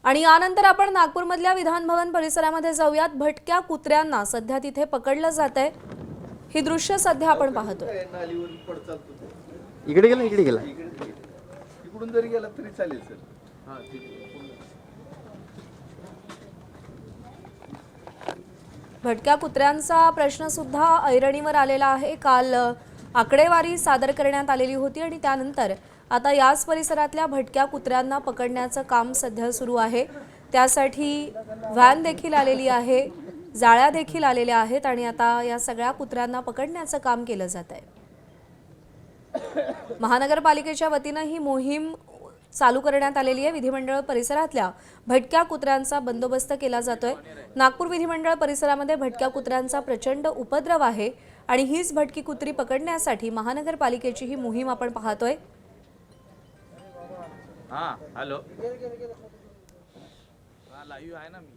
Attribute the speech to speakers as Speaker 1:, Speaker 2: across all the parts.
Speaker 1: आणि यानंतर आपण नागपूरमधल्या विधान भवन परिसरामध्ये जाऊयात। भटक्या कुत्र्यांना सध्या तिथे पकडलं जातंय। ही दृश्य सध्या आपण पाहतोय।
Speaker 2: इकडे गेला
Speaker 3: इकडून जरी गेला तरी चालेल सर।
Speaker 1: भटक्या कुत्र्यांचा प्रश्न सुद्धा ऐरणीवर आलेला आहे। काल आकडेवारी सादर करण्यात आलेली होती आणि त्यानंतर आता याच परिसरातल्या भटक्या कुत्र्यांना पकडण्याचं काम सध्या सुरू आहे। त्यासाठी व्हॅन देखील आलेली आहे, जाळ्या देखील आलेल्या आहेत आणि आता या सगळ्या कुत्र्यांना पकडण्याचं काम केलं जात आहे। महानगरपालिकेच्या वतीने ही मोहीम चालू करण्यात आलेली आहे। विधिमंडळ परिसरातल्या भटक्या कुत्र्यांचा बंदोबस्त केला जातोय। नागपूर विधिमंडळ परिसरामध्ये भटक्या कुत्र्यांचा प्रचंड उपद्रव आहे आणि हीच भटकी कुत्री पकडण्यासाठी महानगरपालिकेची ही मोहीम आपण पाहतोय।
Speaker 4: हाँ हेलो हाँ लाइव आहे ना मी।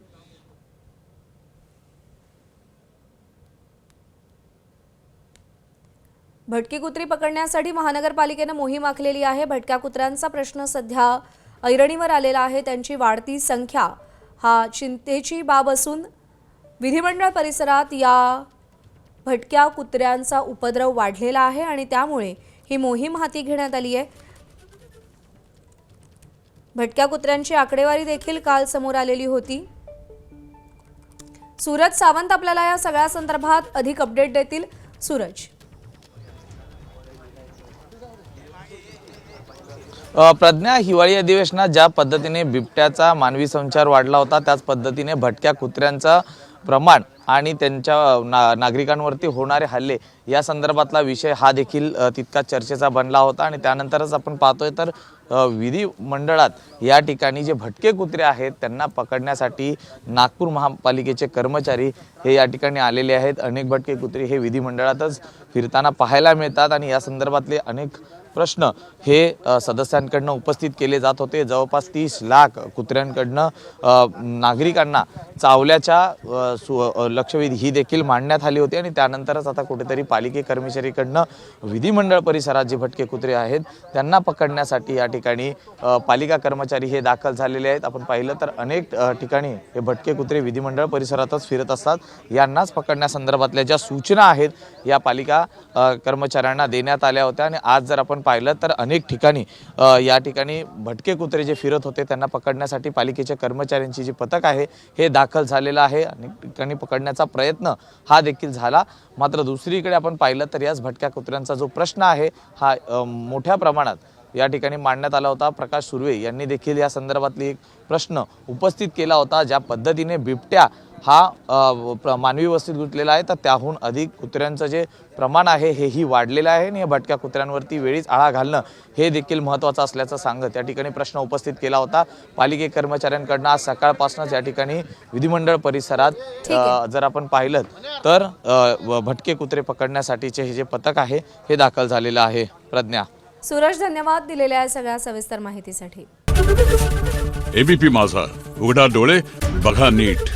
Speaker 1: भटकी कुत्री पकडण्यासाठी महानगरपालिकेने मोहीम आखलेली आहे। भटक्या कुत्र्यांचा प्रश्न सध्या ऐरणीवर आलेला आहे। त्यांची वाढती संख्या हा चिंतेची बाब असून विधिमंडळ परिसरात या भटक्या कुत्र्यांचा उपद्रव वाढलेला आहे आणि त्यामुळे ही मोहीम हाती घेण्यात आली आहे। भटक्या कुत्र्यांची आकडेवारी देखील काल समोर आलेली होती। सूरज सावंत आपल्याला या सगळ्या संदर्भात अधिक अपडेट देतील। सूरज,
Speaker 4: प्रज्ञा, हिवाळी अधिवेशनात ज्या पद्धतीने बिबट्याचा मानवी संचार वाढला होता त्याच पद्धतीने भटक्या कुत्र्यांचा प्रमाण आणि त्यांच्या नागरिकांवरती होणारे हल्ले या संदर्भातला विषय हा देखील तितकाच चर्चेचा बनला होता। आणि त्यानंतरच आपण पाहतोय तर विधी मंडळात या ठिकाणी जे भटके कुत्रे आहेत त्यांना पकडण्यासाठी नागपूर महापालिकेचे कर्मचारी हे या ठिकाणी आलेले आहेत। अनेक भटके कुत्रे हे विधी मंडळातच फिरताना पाहायला मिळतात आणि या संदर्भातले अनेक प्रश्न हे सदस्यांकडनं उपस्थित केले जात होते। जवळपास 30 लाख कुत्र्यांकडनं नागरिकांना चावल्याच्या लक्षवेधी ही देखील मांडण्यात आली होती आणि त्यानंतरच आता कुठेतरी पालिके कर्मचारीकडनं विधिमंडळ परिसरात जे भटके कुत्रे आहेत त्यांना पकडण्यासाठी या ठिकाणी पालिका कर्मचारी हे दाखल झालेले आहेत। आपण पाहिलं तर अनेक ठिकाणी हे भटके कुत्रे विधिमंडळ परिसरातच फिरत असतात। यांनाच पकडण्यासंदर्भातल्या ज्या सूचना आहेत या पालिका कर्मचाऱ्यांना देण्यात आल्या होत्या आणि आज जर आपण पाहिलं तर अनेक ठिकाणी या ठिकाणी भटके कुत्रे जे फिरत होते त्यांना पकडण्यासाठी पालिकेच्या कर्मचाऱ्यांची जी पथक आहे हे दाखल झालेलं आहे। अनेक ठिकाणी पकडण्याचा प्रयत्न हा देखील झाला। मात्र दुसरीकडे आपण पाहिलं तर याच भटक्या कुत्र्यांचा जो प्रश्न आहे हा मोठ्या प्रमाणात या ठिकाणी मांडण्यात आला होता। प्रकाश सुर्वे यांनी देखील या संदर्भातली एक प्रश्न उपस्थित केला होता। ज्या पद्धतीने बिबट्या हा मानवी वस्तीत घुसलेला आहे तर त्याहून अधिक कुत्र्यांचं जे प्रमाण आहे हेही वाढलेलं आहे आणि या भटक्या कुत्र्यांवरती वेळीच आळा घालणं हे देखील महत्त्वाचं असल्याचं सांगत या ठिकाणी प्रश्न उपस्थित केला होता। पालिके कर्मचाऱ्यांकडून आज सकाळपासूनच या ठिकाणी विधिमंडळ परिसरात जर आपण पाहिलं तर भटके कुत्रे पकडण्यासाठीचे हे जे पथक आहे हे दाखल झालेलं आहे। प्रज्ञा,
Speaker 1: सूरज, धन्यवाद दिलेल्या सगळ्या सविस्तर माहितीसाठी।
Speaker 5: एबीपी माझा, उघडा डोळे बघा नीट।